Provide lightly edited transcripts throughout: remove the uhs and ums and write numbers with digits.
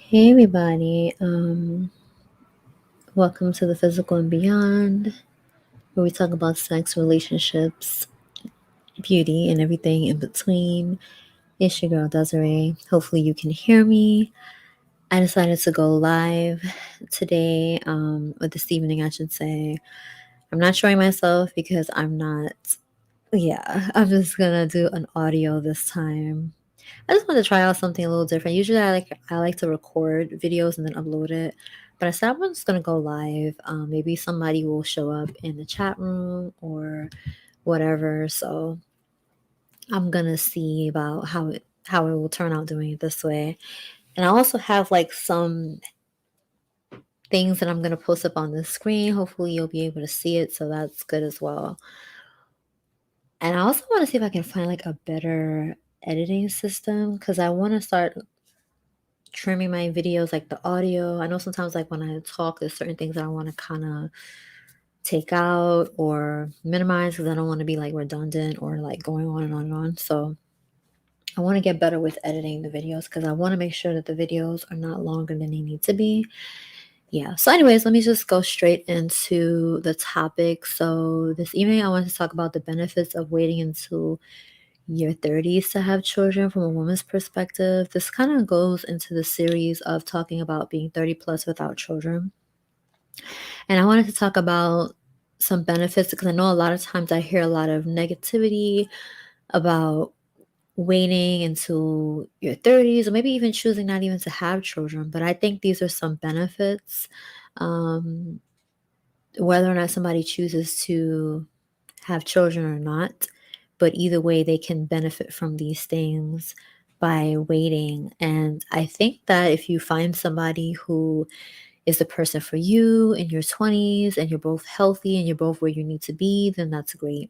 Hey everybody, welcome to the Physical and Beyond, where we talk about sex, relationships, beauty, and everything in between. It's your girl Desiree. Hopefully you can hear me. I decided to go live today, or this evening I should say. I'm not showing myself because I'm just gonna do an audio this time. I just wanted to try out something a little different. Usually, I like to record videos and then upload it, but I said I'm just gonna go live. Maybe somebody will show up in the chat room or whatever. So I'm gonna see about how it will turn out doing it this way. And I also have like some things that I'm gonna post up on the screen. Hopefully, you'll be able to see it, so that's good as well. And I also want to see if I can find like a better editing system because I want to start trimming my videos, like the audio. I know sometimes, like when I talk, there's certain things that I want to kind of take out or minimize because I don't want to be like redundant or like going on and on and on. So I want to get better with editing the videos because I want to make sure that the videos are not longer than they need to be. Yeah. So, anyways, let me just go straight into the topic. So, this evening, I want to talk about the benefits of waiting until your 30s to have children from a woman's perspective. This kind of goes into the series of talking about being 30 plus without children. And I wanted to talk about some benefits because I know a lot of times I hear a lot of negativity about waiting until your 30s or maybe even choosing not even to have children. But I think these are some benefits. Um, whether or not somebody chooses to have children or not, but either way, they can benefit from these things by waiting. And I think that if you find somebody who is the person for you in your 20s and you're both healthy and you're both where you need to be, then that's great.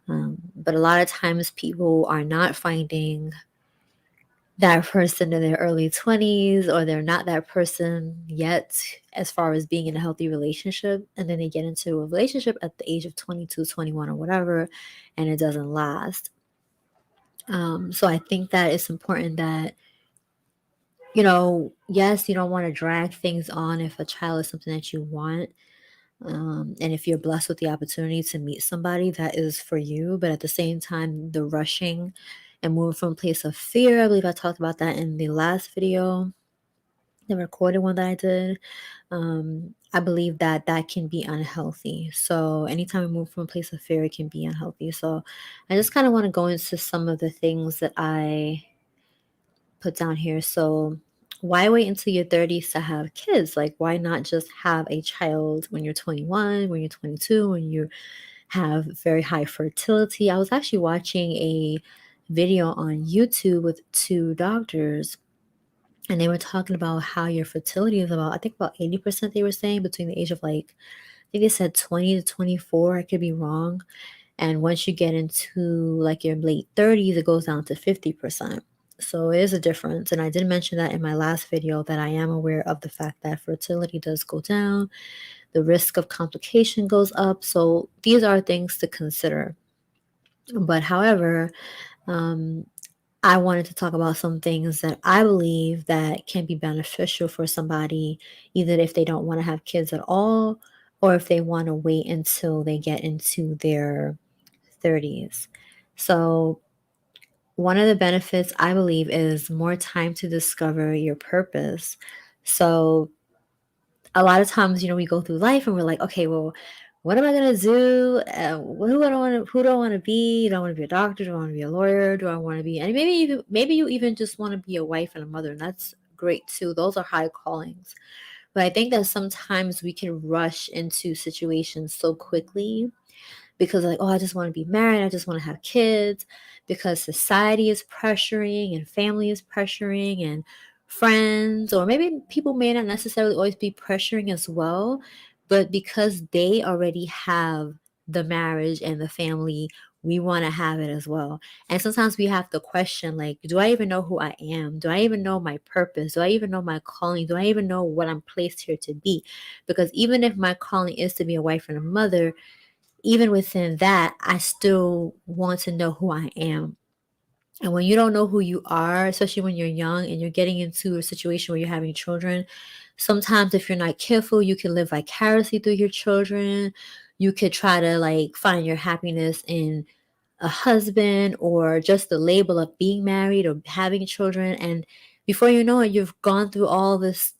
But a lot of times people are not finding that person in their early 20s or they're not that person yet as far as being in a healthy relationship, and then they get into a relationship at the age of 22, 21, or whatever, and it doesn't last. So I think that it's important that, yes, you don't want to drag things on if a child is something that you want. And if you're blessed with the opportunity to meet somebody that is for you, but at the same time, the rushing and moving from a place of fear, I believe I talked about that in the last video, the recorded one that I did. I believe that that can be unhealthy. So anytime we move from a place of fear, it can be unhealthy. So I just kind of want to go into some of the things that I put down here. So why wait until your 30s to have kids? Like, why not just have a child when you're 21, when you're 22, when you have very high fertility? I was actually watching a video on YouTube with two doctors, and they were talking about how your fertility is about, I think about 80%, they were saying, between the age of like, I think they said 20 to 24. I could be wrong. And once you get into like your late 30s, it goes down to 50%. So it is a difference. And I did mention that in my last video that I am aware of the fact that fertility does go down, the risk of complication goes up. So these are things to consider. But however, um, I wanted to talk about some things that I believe that can be beneficial for somebody, either if they don't want to have kids at all or if they want to wait until they get into their 30s. So, one of the benefits I believe is more time to discover your purpose. So, a lot of times, we go through life and we're like, okay, well, what am I gonna do? Who do I want to be? Do I want to be a doctor? Do I want to be a lawyer? Do I want to be? And maybe you even just want to be a wife and a mother, and that's great too. Those are high callings. But I think that sometimes we can rush into situations so quickly because, like, oh, I just want to be married. I just want to have kids because society is pressuring and family is pressuring and friends, or maybe people may not necessarily always be pressuring as well, but because they already have the marriage and the family, we want to have it as well. And sometimes we have to question, like, do I even know who I am? Do I even know my purpose? Do I even know my calling? Do I even know what I'm placed here to be? Because even if my calling is to be a wife and a mother, even within that, I still want to know who I am. And when you don't know who you are, especially when you're young and you're getting into a situation where you're having children, sometimes if you're not careful, you can live vicariously through your children. You could try to like find your happiness in a husband or just the label of being married or having children. And before you know it, you've gone through all this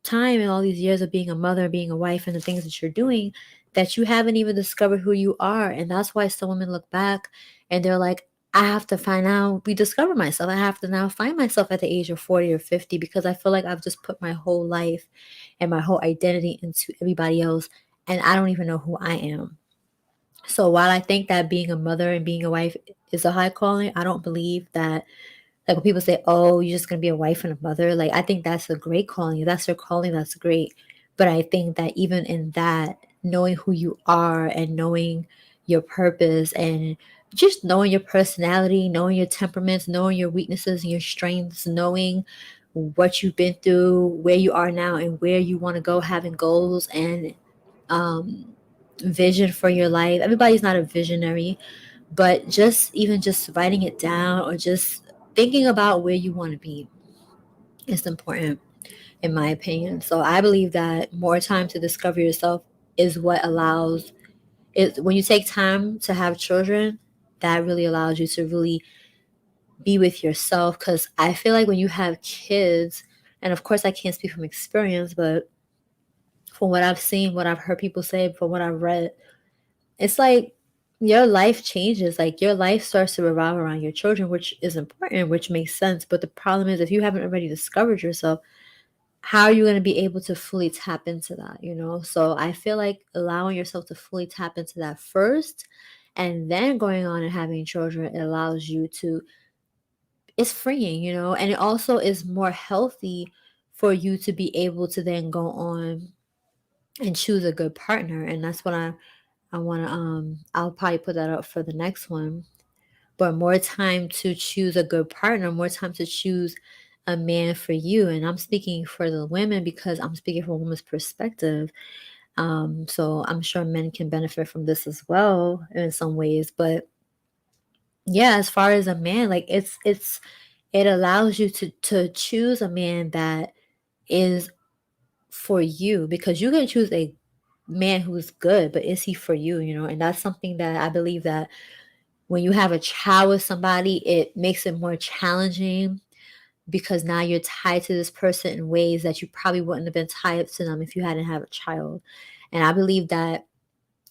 time and all these years of being a mother, being a wife, and the things that you're doing that you haven't even discovered who you are. And that's why some women look back and they're like, I have to find out, rediscover myself. I have to now find myself at the age of 40 or 50 because I feel like I've just put my whole life and my whole identity into everybody else. And I don't even know who I am. So while I think that being a mother and being a wife is a high calling, I don't believe that like when people say, "Oh, you're just gonna be a wife and a mother," like I think that's a great calling. If that's your calling, that's great. But I think that even in that, knowing who you are and knowing your purpose and just knowing your personality, knowing your temperaments, knowing your weaknesses and your strengths, knowing what you've been through, where you are now, and where you want to go, having goals and um, vision for your life. Everybody's not a visionary, but just even just writing it down or just thinking about where you want to be is important, in my opinion. So I believe that more time to discover yourself is what allows it when you take time to have children. That really allows you to really be with yourself because I feel like when you have kids, and of course I can't speak from experience, but from what I've seen, what I've heard people say, from what I've read, it's like your life changes. Like your life starts to revolve around your children, which is important, which makes sense. But the problem is, if you haven't already discovered yourself, how are you going to be able to fully tap into that? So I feel like allowing yourself to fully tap into that first and then going on and having children, it allows you to, it's freeing, and it also is more healthy for you to be able to then go on and choose a good partner. And that's what I want to I'll probably put that up for the next one. But more time to choose a good partner, more time to choose a man for you. And I'm speaking for the women because I'm speaking from a woman's perspective. So I'm sure men can benefit from this as well in some ways. But yeah, as far as a man, like it allows you to choose a man that is for you because you can choose a man who's good, but is he for you, And that's something that I believe that when you have a child with somebody, it makes it more challenging because now you're tied to this person in ways that you probably wouldn't have been tied to them if you hadn't had a child. And I believe that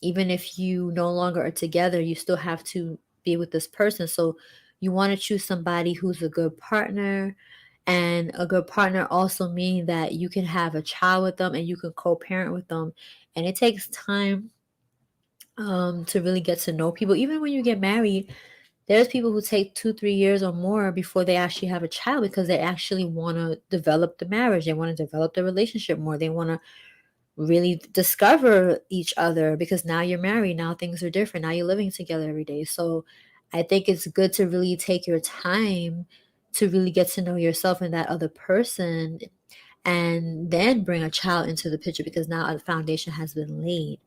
even if you no longer are together, you still have to be with this person. So you want to choose somebody who's a good partner. And a good partner also means that you can have a child with them and you can co-parent with them. And it takes time to really get to know people. Even when you get married, there's people who take 2, 3 years or more before they actually have a child because they actually want to develop the marriage. They want to develop the relationship more. They want to really discover each other because now you're married. Now things are different. Now you're living together every day. So I think it's good to really take your time to really get to know yourself and that other person and then bring a child into the picture because now a foundation has been laid.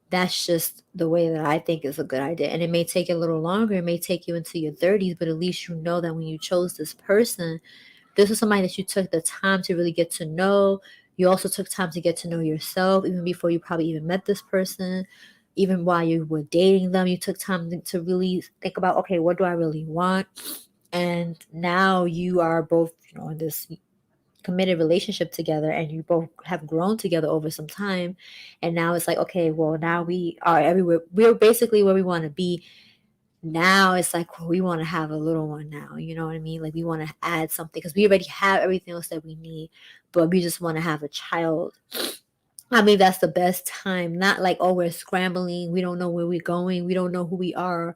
That's just the way that I think is a good idea. And it may take a little longer. It may take you into your 30s, but at least you know that when you chose this person, this was somebody that you took the time to really get to know. You also took time to get to know yourself, even before you probably even met this person. Even while you were dating them, you took time to really think about, okay, what do I really want? And now you are both, in this committed relationship together and you both have grown together over some time, and now it's like, okay, well, now we are everywhere, we're basically where we want to be. Now it's like, well, we want to have a little one now, you know what I mean? Like we want to add something because we already have everything else that we need, but we just want to have a child. I mean, that's the best time. Not like, oh, we're scrambling, we don't know where we're going, we don't know who we are,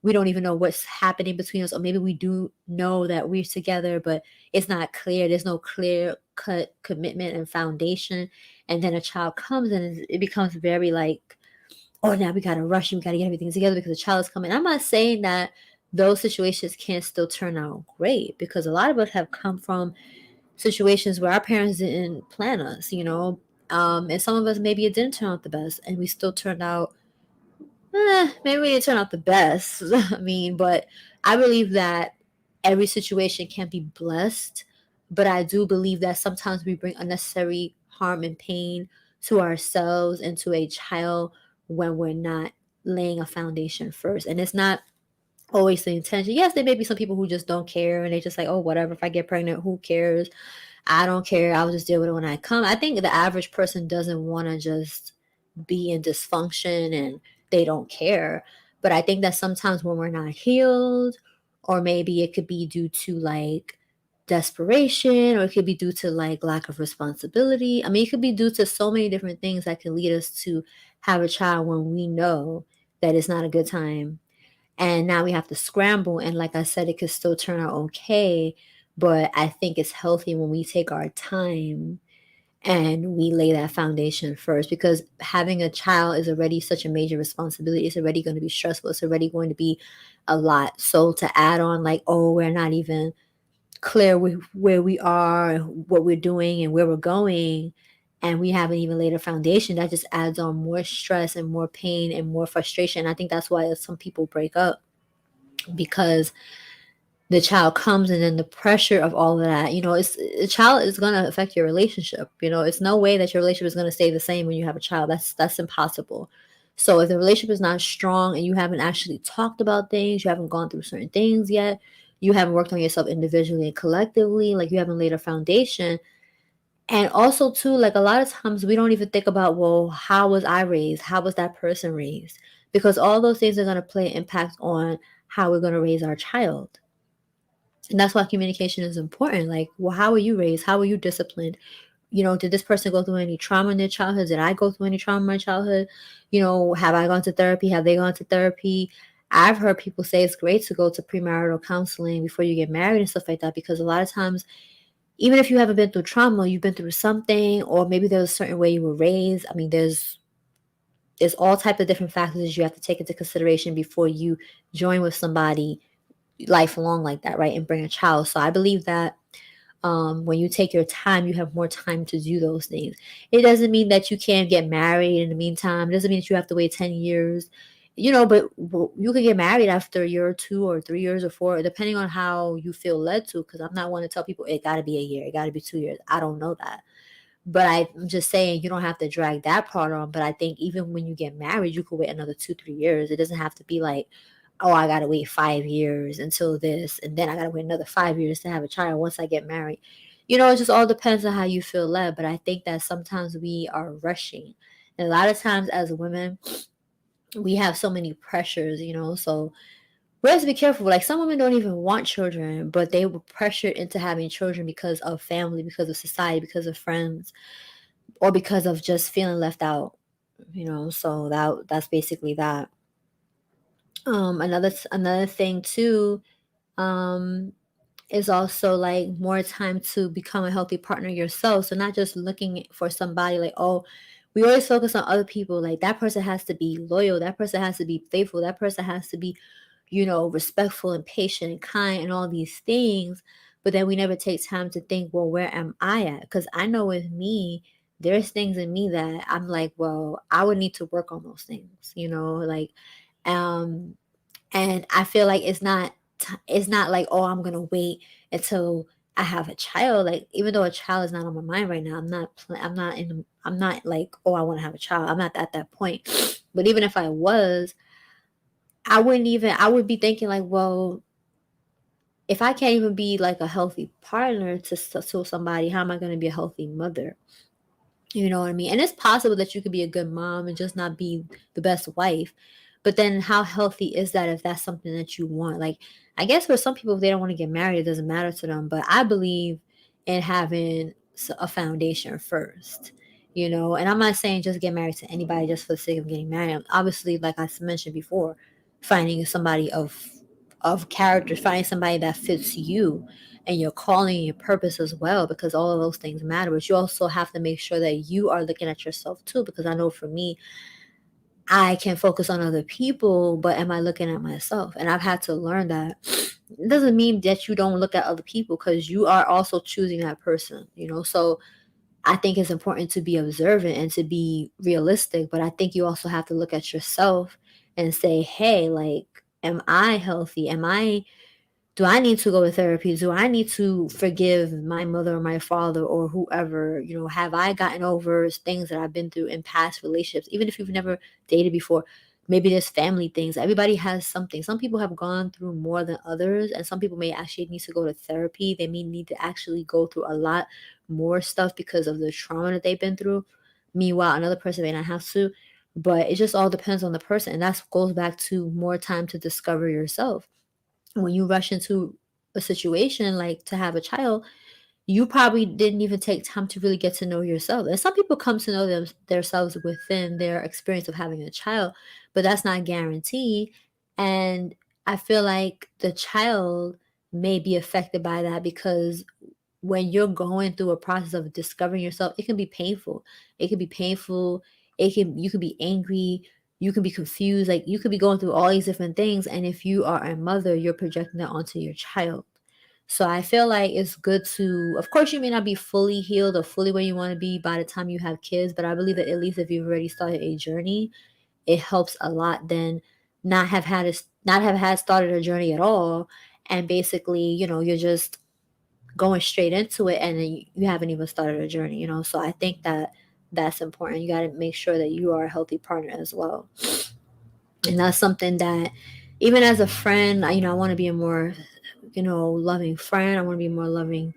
we don't even know what's happening between us, or maybe we do know that we're together, but it's not clear. There's no clear cut commitment and foundation. And then a child comes and it becomes very like, oh, now we gotta rush and we gotta get everything together because the child is coming. I'm not saying that those situations can't still turn out great because a lot of us have come from situations where our parents didn't plan us. And some of us maybe it didn't turn out the best, and we still turned out maybe it turned out the best. I mean, but I believe that every situation can be blessed, but I do believe that sometimes we bring unnecessary harm and pain to ourselves and to a child when we're not laying a foundation first. And it's not always the intention. Yes, there may be some people who just don't care and they just like, oh, whatever. If I get pregnant, who cares? I don't care. I'll just deal with it when I come. I think the average person doesn't want to just be in dysfunction and they don't care. But I think that sometimes when we're not healed, or maybe it could be due to like desperation, or it could be due to like lack of responsibility. I mean, it could be due to so many different things that can lead us to have a child when we know that it's not a good time. And now we have to scramble. And like I said, it could still turn out okay. But I think it's healthy when we take our time and we lay that foundation first, because having a child is already such a major responsibility. It's already going to be stressful. It's already going to be a lot. So to add on, like, oh, we're not even clear with where we are, what we're doing, and where we're going, and we haven't even laid a foundation, that just adds on more stress and more pain and more frustration. I think that's why some people break up, because the child comes and then the pressure of all of that, it's a child is going to affect your relationship. It's no way that your relationship is going to stay the same when you have a child. That's impossible. So if the relationship is not strong and you haven't actually talked about things, you haven't gone through certain things yet, you haven't worked on yourself individually and collectively, like you haven't laid a foundation. And also too, like a lot of times we don't even think about, well, how was I raised, how was that person raised, because all those things are going to play an impact on how we're going to raise our child. And that's why communication is important. Like, well, how were you raised? How were you disciplined? Did this person go through any trauma in their childhood? Did I go through any trauma in my childhood? Have I gone to therapy? Have they gone to therapy? I've heard people say it's great to go to premarital counseling before you get married and stuff like that, because a lot of times, even if you haven't been through trauma, you've been through something, or maybe there's a certain way you were raised. I mean, there's all types of different factors you have to take into consideration before you join with somebody lifelong like that, right? And bring a child. So I believe that when you take your time, you have more time to do those things. It doesn't mean that you can't get married in the meantime. It doesn't mean that you have to wait 10 years, but you could get married after a year or 2 or 3 years or 4, depending on how you feel led to. Because I'm not one to tell people it got to be a year, it got to be 2 years. I don't know that. But I'm just saying you don't have to drag that part on. But I think even when you get married, you could wait another 2, 3 years. It doesn't have to be like, oh, I gotta wait 5 years until this, and then I gotta wait another 5 years to have a child once I get married. It just all depends on how you feel led. But I think that sometimes we are rushing. And a lot of times as women, we have so many pressures, so we have to be careful. Like some women don't even want children, but they were pressured into having children because of family, because of society, because of friends, or because of just feeling left out. So that's basically that. Another thing too, um, is also like more time to become a healthy partner yourself. So not just looking for somebody like, oh, we always focus on other people. Like that person has to be loyal. That person has to be faithful. That person has to be, respectful and patient and kind and all these things. But then we never take time to think, well, where am I at? Because I know with me, there's things in me that I'm like, well, I would need to work on those things, like, um, and I feel like it's not like, oh, I'm gonna wait until I have a child. Like even though a child is not on my mind right now, I'm not like, oh, I want to have a child. I'm not at that point. But even if I was, I would be thinking like, well, if I can't even be like a healthy partner to somebody, how am I going to be a healthy mother? You know what I mean? And it's possible that you could be a good mom and just not be the best wife. But then how healthy is that if that's something that you want? Like, I guess for some people, if they don't want to get married, it doesn't matter to them. But I believe in having a foundation first, And I'm not saying just get married to anybody just for the sake of getting married. Obviously, like I mentioned before, finding somebody of character, finding somebody that fits you and your calling and your purpose as well, because all of those things matter. But you also have to make sure that you are looking at yourself too, because I know for me, I can focus on other people, but am I looking at myself? And I've had to learn that it doesn't mean that you don't look at other people, because you are also choosing that person. So I think it's important to be observant and to be realistic, but I think you also have to look at yourself and say, hey, like, am I healthy? Am I Do I need to go to therapy? Do I need to forgive my mother or my father or whoever? Have I gotten over things that I've been through in past relationships? Even if you've never dated before, maybe there's family things. Everybody has something. Some people have gone through more than others, and some people may actually need to go to therapy. They may need to actually go through a lot more stuff because of the trauma that they've been through. Meanwhile, another person may not have to, but it just all depends on the person. And that goes back to more time to discover yourself. When you rush into a situation like to have a child, you probably didn't even take time to really get to know yourself. And some people come to know themselves within their experience of having a child, but that's not guaranteed. And I feel like the child may be affected by that because when you're going through a process of discovering yourself, it can be painful. It can be painful. You can be angry, you can be confused, like you could be going through all these different things. And if you are a mother, you're projecting that onto your child. So I feel like it's good to, of course, you may not be fully healed or fully where you want to be by the time you have kids, but I believe that at least if you've already started a journey, it helps a lot than not have had started a journey at all. And basically, you're just going straight into it and then you haven't even started a journey. So I think that that's important. You got to make sure that you are a healthy partner as well. And that's something that even as a friend, I want to be a more loving friend. I want to be more loving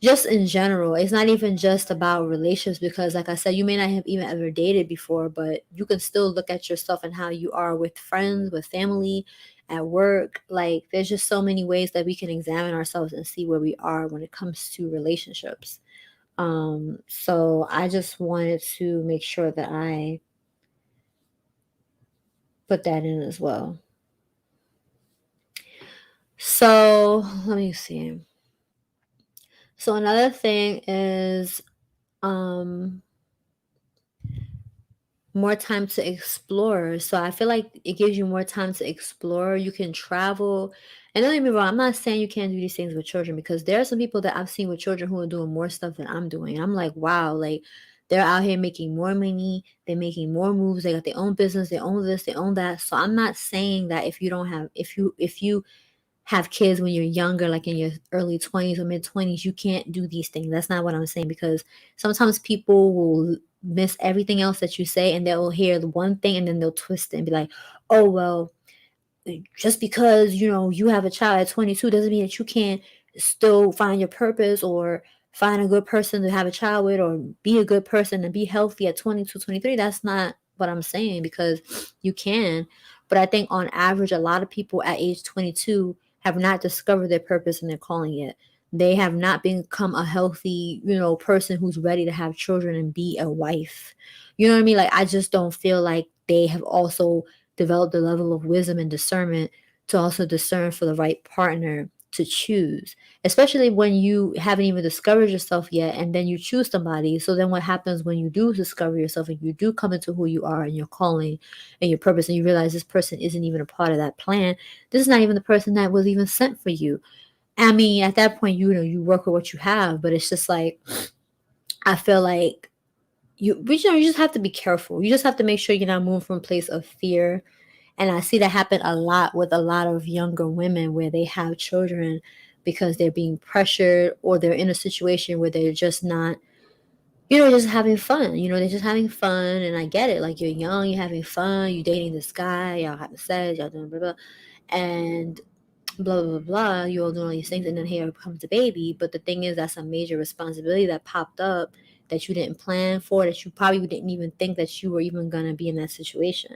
just in general. It's not even just about relationships because like I said, you may not have even ever dated before, but you can still look at yourself and how you are with friends, with family, at work. Like there's just so many ways that we can examine ourselves and see where we are when it comes to relationships. So I just wanted to make sure that I put that in as well. So let me see. So another thing is um more time to explore. So I feel like it gives you more time to explore. You can travel. And don't get me wrong, I'm not saying you can't do these things with children because there are some people that I've seen with children who are doing more stuff than I'm doing. And I'm like, wow, like they're out here making more money, they're making more moves, they got their own business, they own this, they own that. So I'm not saying that if you have kids when you're younger, like in your early 20s or mid 20s, you can't do these things. That's not what I'm saying because sometimes people will miss everything else that you say and they'll hear the one thing and then they'll twist it and be like, oh, well, just because you have a child at 22 doesn't mean that you can't still find your purpose or find a good person to have a child with or be a good person and be healthy at 22, 23. That's not what I'm saying because you can. But I think on average a lot of people at age 22 have not discovered their purpose and their calling yet. They have not become a healthy person who's ready to have children and be a wife. You know what I mean? Like I just don't feel like they have also develop the level of wisdom and discernment to also discern for the right partner to choose, especially when you haven't even discovered yourself yet and then you choose somebody. So then what happens when you do discover yourself and you do come into who you are and your calling and your purpose and you realize this person isn't even a part of that plan? This is not even the person that was even sent for you. I mean, at that point, you work with what you have, but it's just like I feel like you just have to be careful. You just have to make sure you're not moving from a place of fear. And I see that happen a lot with a lot of younger women where they have children because they're being pressured or they're in a situation where they're just not, just having fun. They're just having fun. And I get it. Like you're young, you're having fun, you're dating this guy, y'all having sex, y'all doing blah, blah. And blah, blah, blah, blah. You all doing all these things. And then here comes the baby. But the thing is, that's a major responsibility that popped up that you didn't plan for, that you probably didn't even think that you were even going to be in that situation.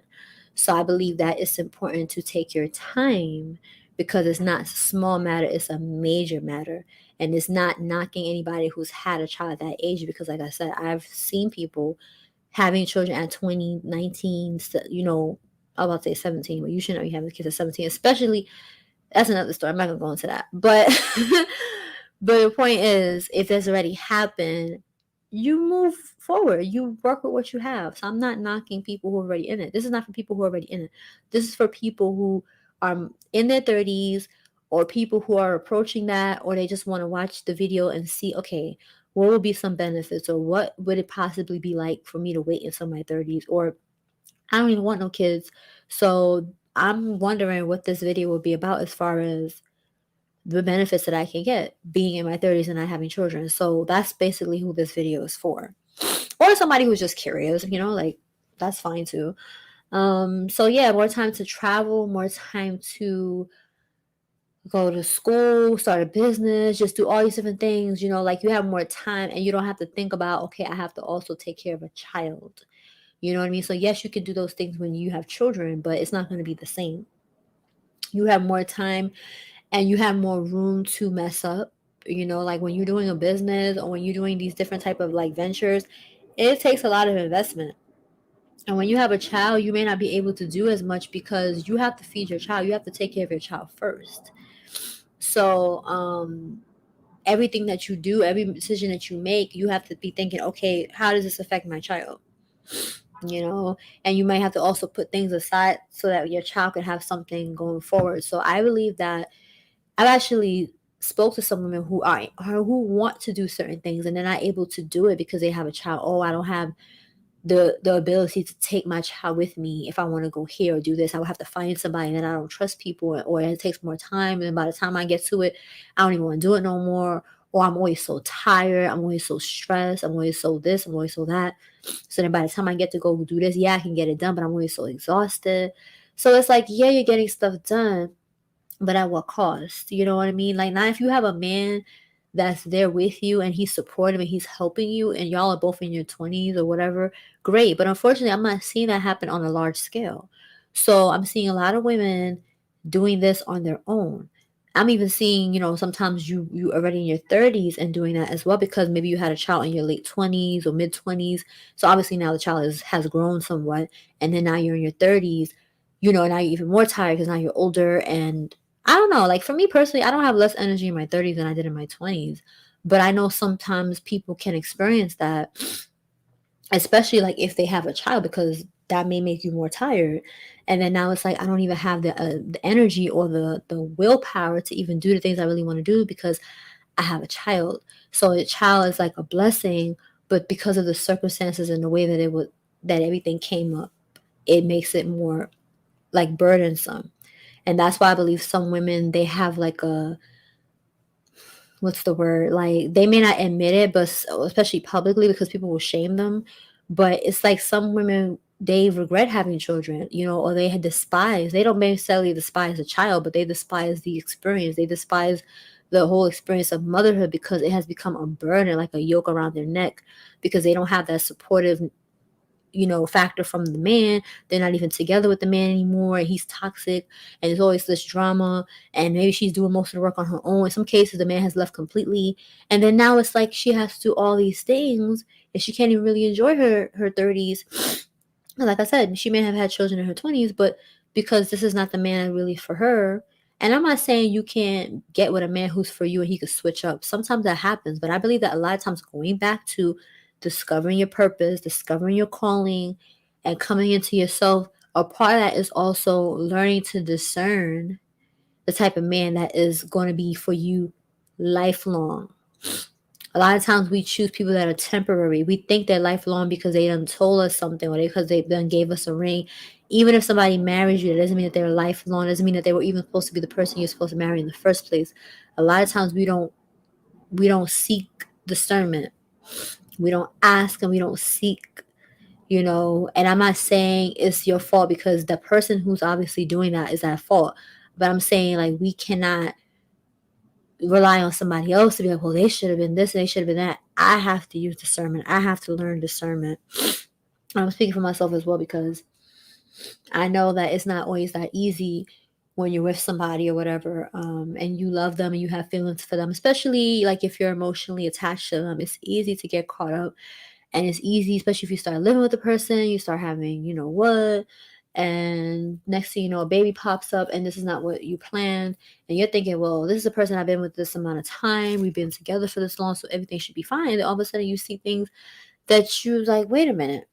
So I believe that it's important to take your time because it's not a small matter, it's a major matter. And it's not knocking anybody who's had a child at that age because, like I said, I've seen people having children at 20, 19, I'm about to say 17, but you should know you have kids at 17, especially. That's another story. I'm not gonna go into that. But but the point is, if it's already happened, you move forward. You work with what you have. So I'm not knocking people who are already in it. This is not for people who are already in it. This is for people who are in their 30s or people who are approaching that or they just want to watch the video and see, okay, what would be some benefits or what would it possibly be like for me to wait until my 30s or I don't even want no kids. So I'm wondering what this video will be about as far as the benefits that I can get being in my 30s and not having children. So that's basically who this video is for. Or somebody who's just curious, like that's fine too. So yeah, more time to travel, more time to go to school, start a business, just do all these different things, like you have more time and you don't have to think about, okay, I have to also take care of a child. You know what I mean? So yes, you can do those things when you have children, but it's not going to be the same. You have more time and you have more room to mess up. Like when you're doing a business or when you're doing these different type of like ventures, it takes a lot of investment. And when you have a child, you may not be able to do as much because you have to feed your child. You have to take care of your child first. So, everything that you do, every decision that you make, you have to be thinking, okay, how does this affect my child? And you might have to also put things aside so that your child can have something going forward. So I believe that I've actually spoke to some women who want to do certain things and they're not able to do it because they have a child. Oh, I don't have the ability to take my child with me if I want to go here or do this. I would have to find somebody, and then I don't trust people, or it takes more time. And by the time I get to it, I don't even want to do it no more. Or I'm always so tired. I'm always so stressed. I'm always so this. I'm always so that. So then by the time I get to go do this, yeah, I can get it done, but I'm always so exhausted. So it's like, yeah, you're getting stuff done, but at what cost? You know what I mean? Like, not if you have a man that's there with you and he's supportive and he's helping you and y'all are both in your 20s or whatever, great. But unfortunately, I'm not seeing that happen on a large scale. So I'm seeing a lot of women doing this on their own. I'm even seeing, sometimes you already in your 30s and doing that as well because maybe you had a child in your late 20s or mid 20s. So obviously now the child has grown somewhat, and then now you're in your 30s. Now you're even more tired because now you're older, and I don't know. Like for me personally, I don't have less energy in my 30s than I did in my 20s. But I know sometimes people can experience that, especially like if they have a child, because that may make you more tired. And then now it's like I don't even have the energy or the willpower to even do the things I really want to do because I have a child. So a child is like a blessing, but because of the circumstances and the way that everything came up, it makes it more like burdensome. And that's why I believe some women, they have like what's the word? Like they may not admit it, but especially publicly because people will shame them. But it's like some women, they regret having children, or they had despise. They don't necessarily despise a child, but they despise the experience. They despise the whole experience of motherhood because it has become a burden, like a yoke around their neck, because they don't have that supportive factor from the man. They're not even together with the man anymore. And he's toxic and there's always this drama. And maybe she's doing most of the work on her own. In some cases, the man has left completely. And then now it's like she has to do all these things and she can't even really enjoy her 30s. Like I said, she may have had children in her 20s, but because this is not the man really for her. And I'm not saying you can't get with a man who's for you and he could switch up. Sometimes that happens, but I believe that a lot of times going back to discovering your purpose, discovering your calling, and coming into yourself, a part of that is also learning to discern the type of man that is going to be for you lifelong. A lot of times we choose people that are temporary. We think they're lifelong because they done told us something or because they done gave us a ring. Even if somebody marries you, it doesn't mean that they're lifelong. It doesn't mean that they were even supposed to be the person you're supposed to marry in the first place. A lot of times we don't seek discernment. We don't ask and we don't seek, and I'm not saying it's your fault because the person who's obviously doing that is at fault. But I'm saying like we cannot rely on somebody else to be like, well, they should have been this and they should have been that. I have to use discernment. I have to learn discernment. I'm speaking for myself as well because I know that it's not always that easy when you're with somebody or whatever, and you love them and you have feelings for them, especially like if you're emotionally attached to them. It's easy to get caught up, and it's easy, especially if you start living with the person, you start having, what, and next thing you know, a baby pops up, and this is not what you planned, and you're thinking, well, this is a person I've been with this amount of time, we've been together for this long, so everything should be fine. And all of a sudden, you see things that you're like, wait a minute.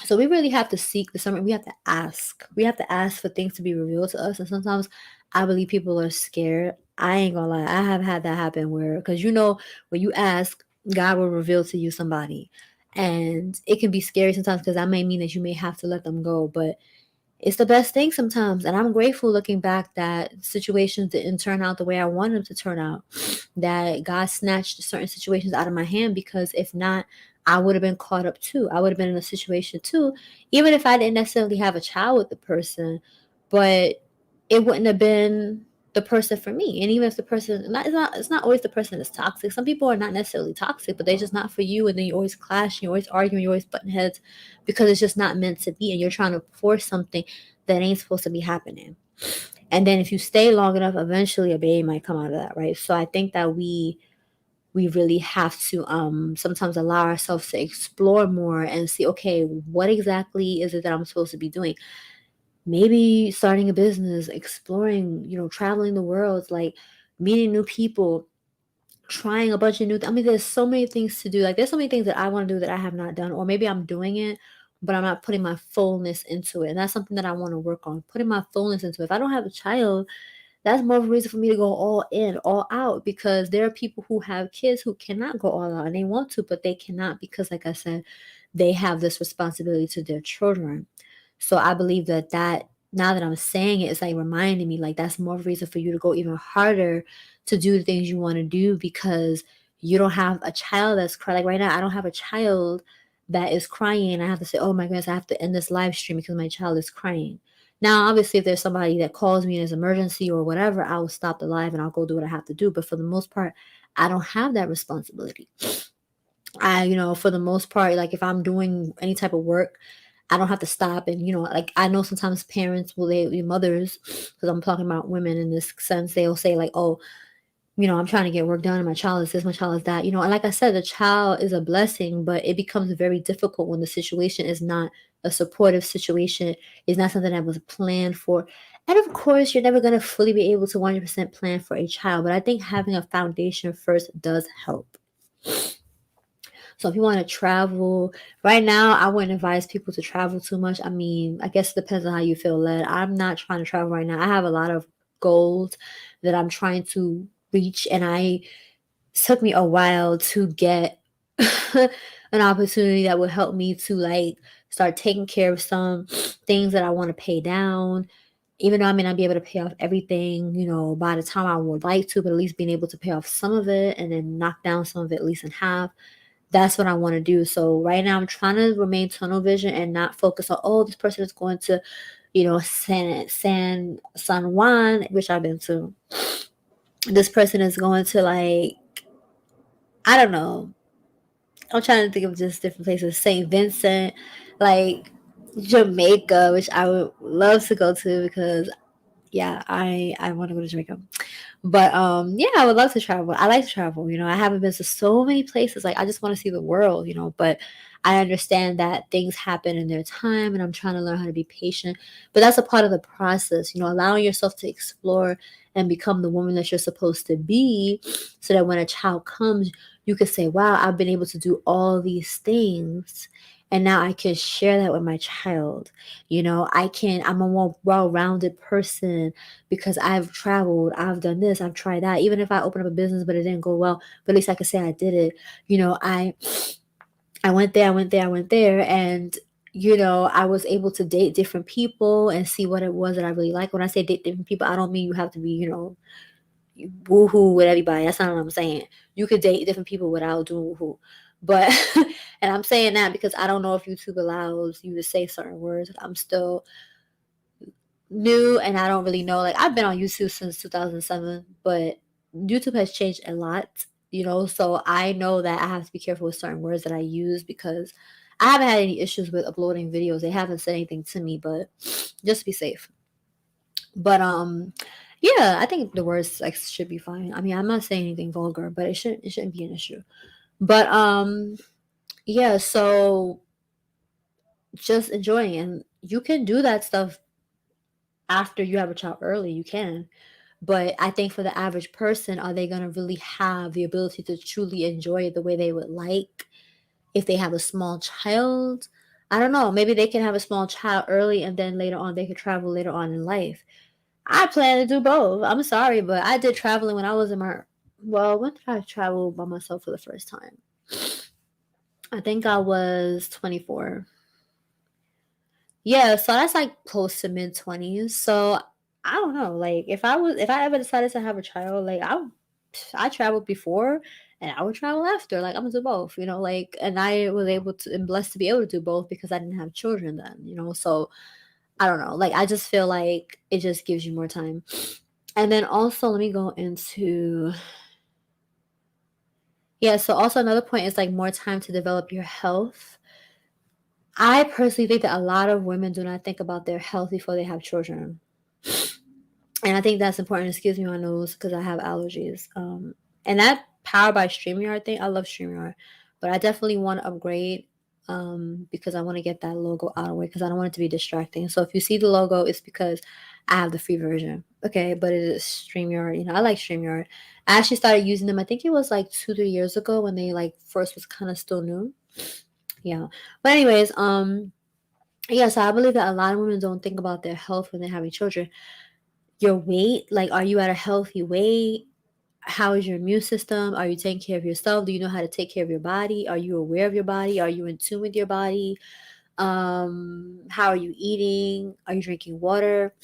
So we really have to seek discernment. We have to ask. We have to ask for things to be revealed to us. And sometimes I believe people are scared. I ain't gonna lie. I have had that happen where, because when you ask, God will reveal to you somebody. And it can be scary sometimes because that may mean that you may have to let them go. But It's the best thing sometimes. And I'm grateful looking back that situations didn't turn out the way I wanted them to turn out. That God snatched certain situations out of my hand, because if not, I would have been caught up too. I would have been in a situation too, even if I didn't necessarily have a child with the person, but it wouldn't have been the person for me. And even if the person, it's not always the person that's toxic. Some people are not necessarily toxic, but they're just not for you. And then you always clash, you always arguing, you always butting heads, because it's just not meant to be. And you're trying to force something that ain't supposed to be happening. And then if you stay long enough, eventually a baby might come out of that, right? So I think that we really have to sometimes allow ourselves to explore more and see, okay, what exactly is it that I'm supposed to be doing? Maybe starting a business, exploring, traveling the world, like meeting new people, trying a bunch of I mean, there's so many things to do. Like, there's so many things that I want to do that I have not done, or maybe I'm doing it, but I'm not putting my fullness into it. And that's something that I want to work on, putting my fullness into it. If I don't have a child, that's more of a reason for me to go all in, all out, because there are people who have kids who cannot go all out and they want to, but they cannot because, like I said, they have this responsibility to their children. So I believe that now that I'm saying it, it's like reminding me, like, that's more reason for you to go even harder to do the things you want to do, because you don't have a child that's crying. Like right now, I don't have a child that is crying and I have to say, oh my goodness, I have to end this live stream because my child is crying. Now, obviously, if there's somebody that calls me in an emergency or whatever, I will stop the live and I'll go do what I have to do. But for the most part, I don't have that responsibility. For the most part, like if I'm doing any type of work, I don't have to stop. And, like I know sometimes parents will, mothers, because I'm talking about women in this sense, they'll say like, oh, I'm trying to get work done and my child is this, my child is that, and like I said, the child is a blessing, but it becomes very difficult when the situation is not a supportive situation, is not something that was planned for. And of course, you're never going to fully be able to 100% plan for a child, but I think having a foundation first does help. So if you want to travel, right now, I wouldn't advise people to travel too much. I mean, I guess it depends on how you feel led. I'm not trying to travel right now. I have a lot of goals that I'm trying to reach, and it took me a while to get an opportunity that would help me to like start taking care of some things that I want to pay down. Even though I may not be able to pay off everything, by the time I would like to, but at least being able to pay off some of it and then knock down some of it at least in half. That's what I want to do. So right now I'm trying to remain tunnel vision and not focus on, oh, this person is going to, San Juan, which I've been to. This person is going to like, I don't know. I'm trying to think of just different places. St. Vincent, like Jamaica, which I would love to go to because yeah, I want to go to Jamaica. But yeah, I would love to travel. I like to travel. I haven't been to so many places. Like I just want to see the world. But I understand that things happen in their time, and I'm trying to learn how to be patient. But that's a part of the process. Allowing yourself to explore and become the woman that you're supposed to be, so that when a child comes, you could say, "Wow, I've been able to do all these things." And now I can share that with my child. I'm a more well-rounded person because I've traveled, I've done this, I've tried that. Even if I open up a business but it didn't go well, but at least I could say I did it. I went there, I went there, I went there, and I was able to date different people and see what it was that I really like. When I say date different people, I don't mean you have to be, woohoo with everybody. That's not what I'm saying. You could date different people without doing woohoo. But and I'm saying that because I don't know if YouTube allows you to say certain words. I'm still new and I don't really know. Like I've been on YouTube since 2007, but YouTube has changed a lot, so I know that I have to be careful with certain words that I use because I haven't had any issues with uploading videos. They haven't said anything to me, but just be safe. But yeah, I think the word sex should be fine. I mean, I'm not saying anything vulgar, but it shouldn't be an issue. But yeah, so just enjoying, and you can do that stuff after you have a child early, you can. But I think for the average person, are they going to really have the ability to truly enjoy it the way they would like if they have a small child? I don't know. Maybe they can have a small child early and then later on they could travel later on in life. I plan to do both. I'm sorry, but I did traveling when I was in when did I travel by myself for the first time? I think I was 24. Yeah, so that's like close to mid-20s. So I don't know, like if I ever decided to have a child, like I traveled before and I would travel after. Like I'm gonna do both, like and I was able to and blessed to be able to do both because I didn't have children then. So I don't know. Like I just feel like it just gives you more time. And then also let me go into yeah, so also another point is like more time to develop your health. I personally think that a lot of women do not think about their health before they have children. And I think that's important. Excuse me, my nose because I have allergies. And that Power by StreamYard thing, I love StreamYard, but I definitely want to upgrade because I want to get that logo out of the way because I don't want it to be distracting. So if you see the logo, it's because I have the free version. Okay, but it is StreamYard. I like StreamYard. I actually started using them. I think it was like 2, 3 years ago when they like first was kind of still new. Yeah. But anyways, yeah, so I believe that a lot of women don't think about their health when they're having children. Your weight, like, are you at a healthy weight? How is your immune system? Are you taking care of yourself? Do you know how to take care of your body? Are you aware of your body? Are you in tune with your body? How are you eating? Are you drinking water?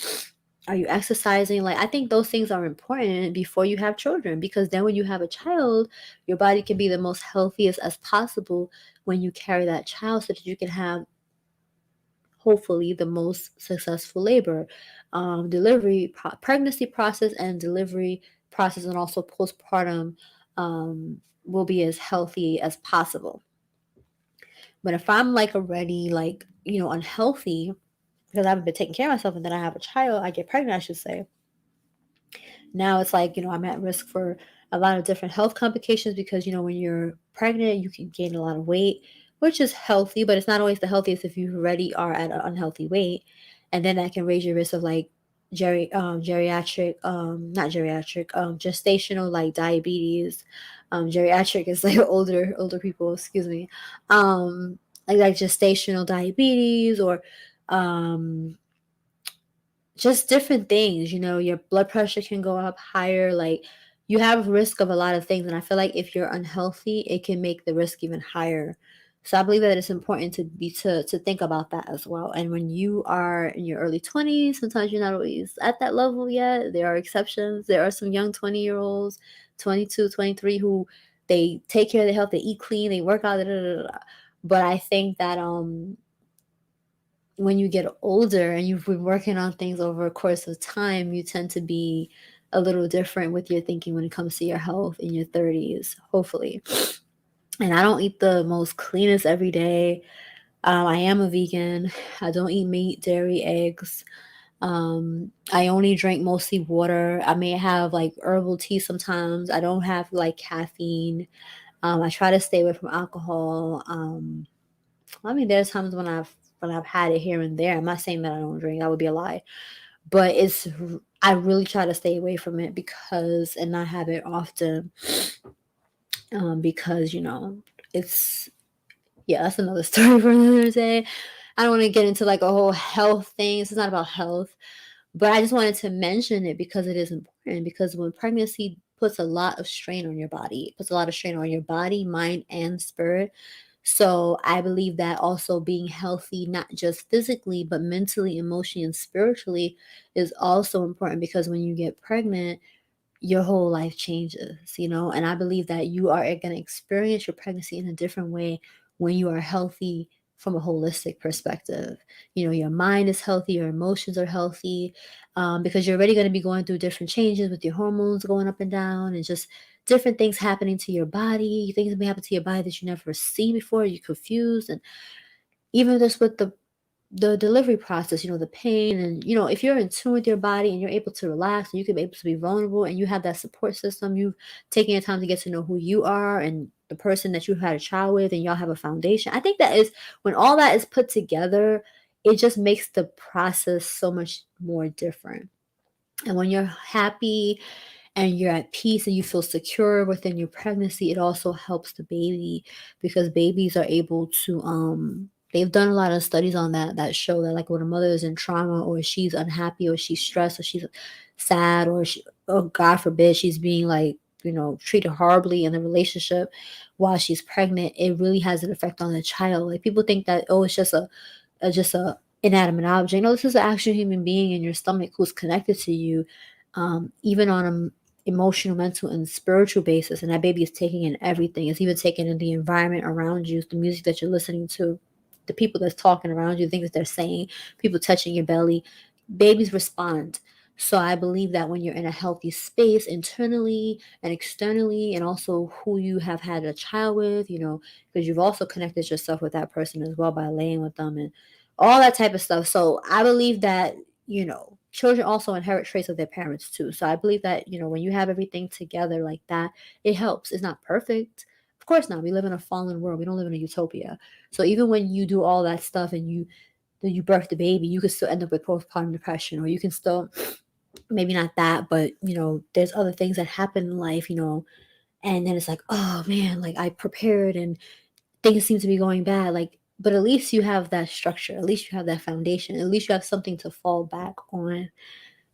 Are you exercising? Like, I think those things are important before you have children because then when you have a child, your body can be the most healthiest as possible when you carry that child so that you can have hopefully the most successful labor, pregnancy process and delivery process, and also postpartum will be as healthy as possible. But if I'm like already like unhealthy because I haven't been taking care of myself, and then I have a child, I get pregnant, I should say, now it's like, I'm at risk for a lot of different health complications because, when you're pregnant, you can gain a lot of weight, which is healthy, but it's not always the healthiest if you already are at an unhealthy weight. And then that can raise your risk of like not geriatric, gestational like diabetes. Geriatric is like older people, excuse me. Like gestational diabetes or um just different things, your blood pressure can go up higher, like, you have risk of a lot of things, and I feel like if you're unhealthy, it can make the risk even higher. So I believe that it's important to think about that as well, and when you are in your early 20s, sometimes you're not always at that level yet. There are exceptions. There are some young 20-year-olds, 22, 23, who they take care of their health, they eat clean, they work out, da, da, da, da. But I think that, when you get older and you've been working on things over a course of time, you tend to be a little different with your thinking when it comes to your health in your 30s, hopefully. And I don't eat the most cleanest every day. I am a vegan. I don't eat meat, dairy, eggs. I only drink mostly water. I may have like herbal tea sometimes. I don't have like caffeine. I try to stay away from alcohol. I mean, there's times when I've had it here and there. I'm not saying that I don't drink. That would be a lie. But I really try to stay away from it because and not have it often. Because it's yeah, that's another story for another day. I don't want to get into like a whole health thing. It's not about health, but I just wanted to mention it because it is important. Because when pregnancy puts a lot of strain on your body, it puts a lot of strain on your body, mind, and spirit. So I believe that also being healthy, not just physically, but mentally, emotionally, and spiritually is also important because when you get pregnant, your whole life changes. And I believe that you are going to experience your pregnancy in a different way when you are healthy from a holistic perspective. Your mind is healthy, your emotions are healthy, because you're already going to be going through different changes with your hormones going up and down and just different things happening to your body. Things may happen to your body that you never seen before. You're confused. And even just with the delivery process, the pain, and if you're in tune with your body and you're able to relax and you can be able to be vulnerable and you have that support system, you've taken your time to get to know who you are and the person that you had a child with, and y'all have a foundation. I think that is when all that is put together, it just makes the process so much more different. And when you're happy and you're at peace and you feel secure within your pregnancy, it also helps the baby because babies are able to they've done a lot of studies on that show that like when a mother is in trauma or she's unhappy or she's stressed or she's sad or oh God forbid she's being like treated horribly in the relationship while she's pregnant, it really has an effect on the child. Like people think that, oh, it's just a inanimate object. No, this is an actual human being in your stomach who's connected to you, even on an emotional, mental, and spiritual basis. And that baby is taking in everything. It's even taking in the environment around you, the music that you're listening to, the people that's talking around you, the things that they're saying, people touching your belly. Babies respond. So I believe that when you're in a healthy space internally and externally, and also who you have had a child with, because you've also connected yourself with that person as well by laying with them and all that type of stuff. So I believe that, children also inherit traits of their parents too. So I believe that, when you have everything together like that, it helps. It's not perfect. Of course not. We live in a fallen world. We don't live in a utopia. So even when you do all that stuff and you birth the baby, you could still end up with postpartum depression, or you can still, maybe not that, but there's other things that happen in life, and then it's like, oh man, like I prepared and things seem to be going bad, like, but at least you have that structure, at least you have that foundation, at least you have something to fall back on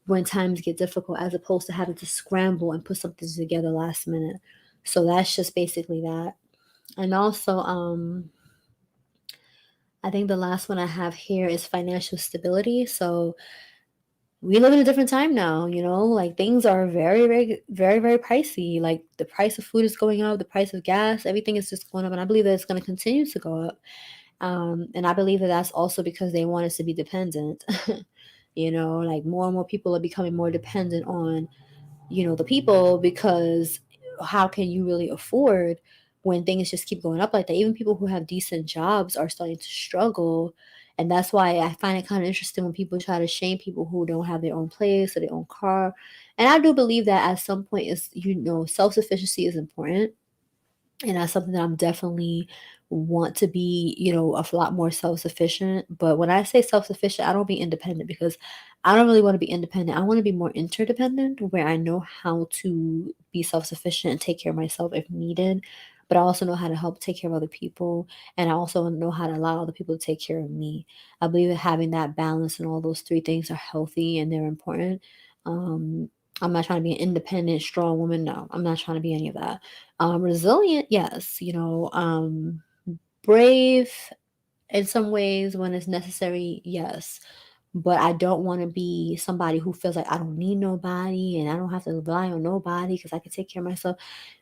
when times get difficult, as opposed to having to scramble and put something together last minute. So that's just basically that. And also, I think the last one I have here is financial stability. So we live in a different time now, like things are very, very, very, very pricey. Like the price of food is going up, the price of gas, everything is just going up. And I believe that it's going to continue to go up. And I believe that that's also because they want us to be dependent. Like more and more people are becoming more dependent on, the people, because how can you really afford when things just keep going up like that? Even people who have decent jobs are starting to struggle. And that's why I find it kind of interesting when people try to shame people who don't have their own place or their own car. And I do believe that at some point is, self-sufficiency is important, and that's something that I'm definitely want to be, a lot more self-sufficient. But when I say self-sufficient, I don't mean independent, because I don't really want to be independent. I want to be more interdependent, where I know how to be self-sufficient and take care of myself if needed. But I also know how to help take care of other people. And I also know how to allow other people to take care of me. I believe that having that balance and all those three things are healthy and they're important. Um, I'm not trying to be an independent, strong woman. No, I'm not trying to be any of that. Resilient, yes, brave in some ways when it's necessary, yes. But I don't want to be somebody who feels like I don't need nobody and I don't have to rely on nobody because I can take care of myself.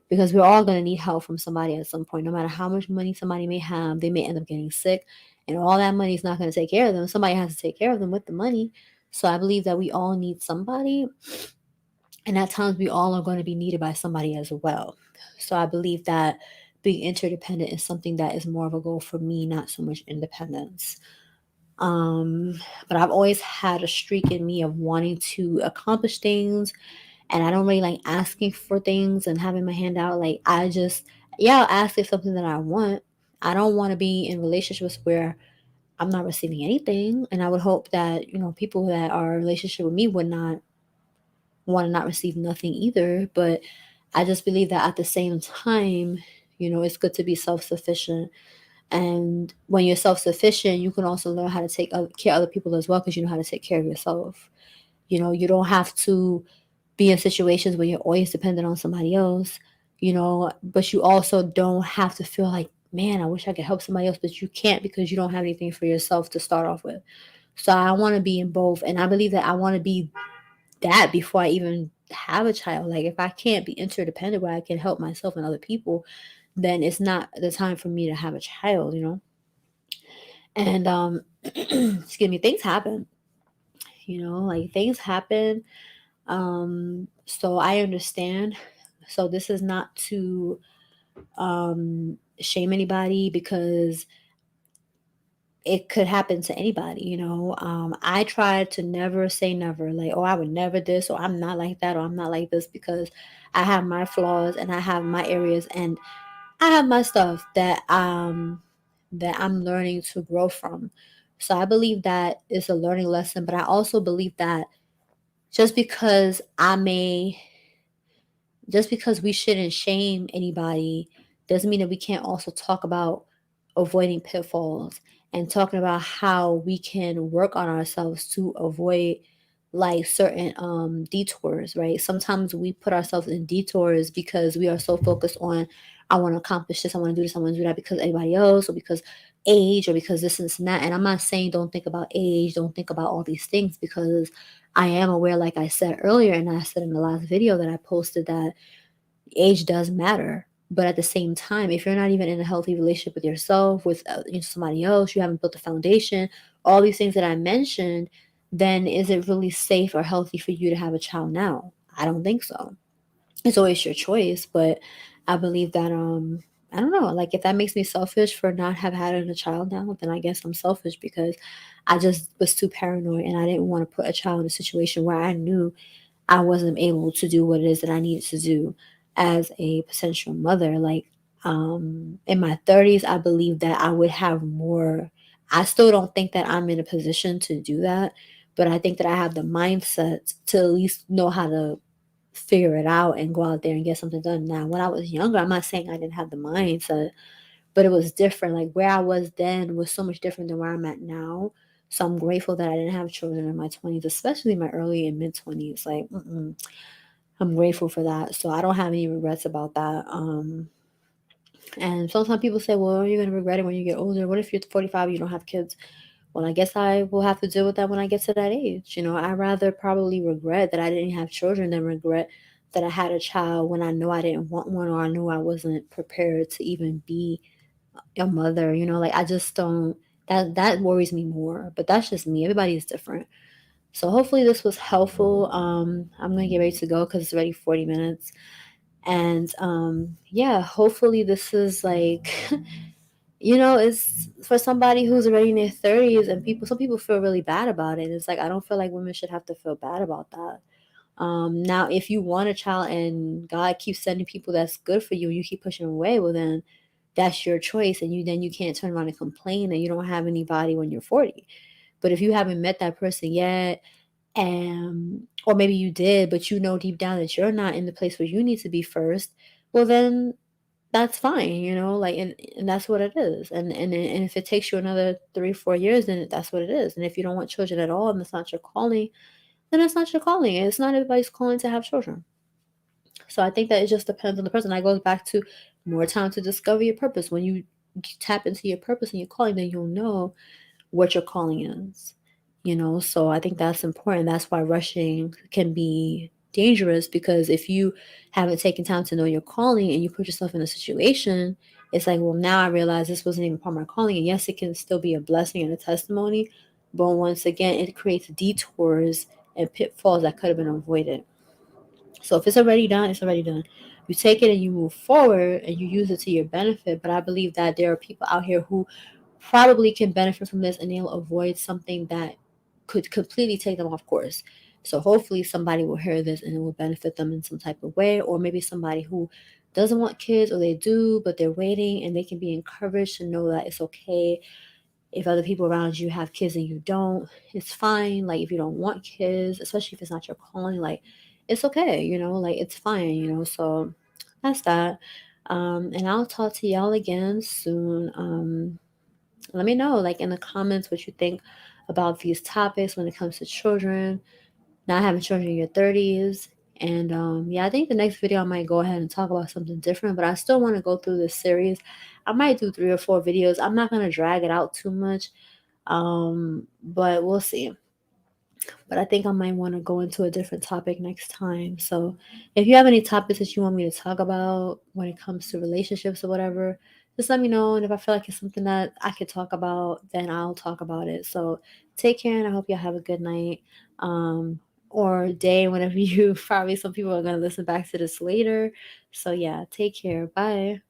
Because we're all going to need help from somebody at some point. No matter how much money somebody may have, they may end up getting sick, and all that money is not going to take care of them. Somebody has to take care of them with the money. So I believe that we all need somebody, and at times we all are going to be needed by somebody as well. So I believe that being interdependent is something that is more of a goal for me, not so much independence. Um, but I've always had a streak in me of wanting to accomplish things, and I don't really like asking for things and having my hand out. Like I just, yeah, I'll ask if something that I want. I don't want to be in relationships where I'm not receiving anything, and I would hope that people that are in a relationship with me would not want to not receive nothing either. But I just believe that at the same time, it's good to be self sufficient. And when you're self sufficient, you can also learn how to care of other people as well, because you know how to take care of yourself. You don't have to be in situations where you're always dependent on somebody else, but you also don't have to feel like, man, I wish I could help somebody else, but you can't because you don't have anything for yourself to start off with. So I want to be in both. And I believe that I want to be that before I even have a child. Like if I can't be interdependent where I can help myself and other people, then it's not the time for me to have a child. And excuse me, things happen, like things happen. So I understand. So this is not to shame anybody, because it could happen to anybody. I try to never say never, like, oh, I would never this, or I'm not like that, or I'm not like this, because I have my flaws and I have my areas and I have my stuff that I'm learning to grow from. So I believe that it's a learning lesson, but I also believe that just because I may just because we shouldn't shame anybody doesn't mean that we can't also talk about avoiding pitfalls and talking about how we can work on ourselves to avoid like certain detours, right? Sometimes we put ourselves in detours because we are so focused on I want to accomplish this, I want to do this, I want to do that because everybody else, or because age, or because this and this and that. And I'm not saying don't think about age, don't think about all these things, because I am aware, like I said earlier, and I said in the last video that I posted, that age does matter. But at the same time, if you're not even in a healthy relationship with yourself, with somebody else, you haven't built a foundation, all these things that I mentioned, then is it really safe or healthy for you to have a child now? I don't think so. It's always your choice, but I believe that I don't know, like if that makes me selfish for not have had a child now, then I guess I'm selfish, because I just was too paranoid and I didn't want to put a child in a situation where I knew I wasn't able to do what it is that I needed to do as a potential mother. Like, in my 30s, I believe that I would have more. I still don't think that I'm in a position to do that, but I think that I have the mindset to at least know how to figure it out and go out there and get something done. Now, when I was younger, I'm not saying I didn't have the mindset, but it was different. Like where I was then was so much different than where I'm at now. So I'm grateful that I didn't have children in my 20s, especially my early and mid 20s. Like, I'm grateful for that. So I don't have any regrets about that. And sometimes people say, well, you're going to regret it when you get older. What if you're 45 and you don't have kids? Well, I guess I will have to deal with that when I get to that age. I'd rather probably regret that I didn't have children than regret that I had a child when I know I didn't want one, or I knew I wasn't prepared to even be a mother. Like I just don't, that worries me more. But that's just me. Everybody's different. So hopefully this was helpful. I'm gonna get ready to go because it's already 40 minutes. And yeah, hopefully this is like it's for somebody who's already in their 30s, and some people feel really bad about it. It's like I don't feel like women should have to feel bad about that. Now if you want a child and God keeps sending people that's good for you and you keep pushing away, well then that's your choice, and you can't turn around and complain that you don't have anybody when you're 40. But if you haven't met that person yet, or maybe you did, but you know deep down that you're not in the place where you need to be first, well then that's fine, like, and that's what it is. And if it takes you another 3 4 years, then that's what it is. And if you don't want children at all and it's not your calling, then it's not your calling. It's not everybody's calling to have children. So I think that it just depends on the person. That goes back to more time to discover your purpose. When you tap into your purpose and your calling, then you'll know what your calling is. So I think that's important. That's why rushing can be dangerous, because if you haven't taken time to know your calling and you put yourself in a situation, it's like, well, now I realize this wasn't even part of my calling. And yes, it can still be a blessing and a testimony, but once again, it creates detours and pitfalls that could have been avoided. So if it's already done, it's already done. You take it and you move forward and you use it to your benefit. But I believe that there are people out here who probably can benefit from this, and they'll avoid something that could completely take them off course. So hopefully somebody will hear this and it will benefit them in some type of way, or maybe somebody who doesn't want kids, or they do but they're waiting, and they can be encouraged to know that it's okay if other people around you have kids and you don't. It's fine. Like if you don't want kids, especially if it's not your calling, like it's okay, like it's fine, so that's that. And I'll talk to y'all again soon. Let me know, like in the comments, what you think about these topics when it comes to children, not having children in your 30s. And yeah, I think the next video I might go ahead and talk about something different, but I still want to go through this series. I might do 3 or 4 videos. I'm not going to drag it out too much, but we'll see. But I think I might want to go into a different topic next time. So if you have any topics that you want me to talk about when it comes to relationships or whatever, just let me know. And if I feel like it's something that I could talk about, then I'll talk about it. So take care, and I hope y'all have a good night, or day whenever you, probably some people are going to listen back to this later. So yeah, take care. Bye.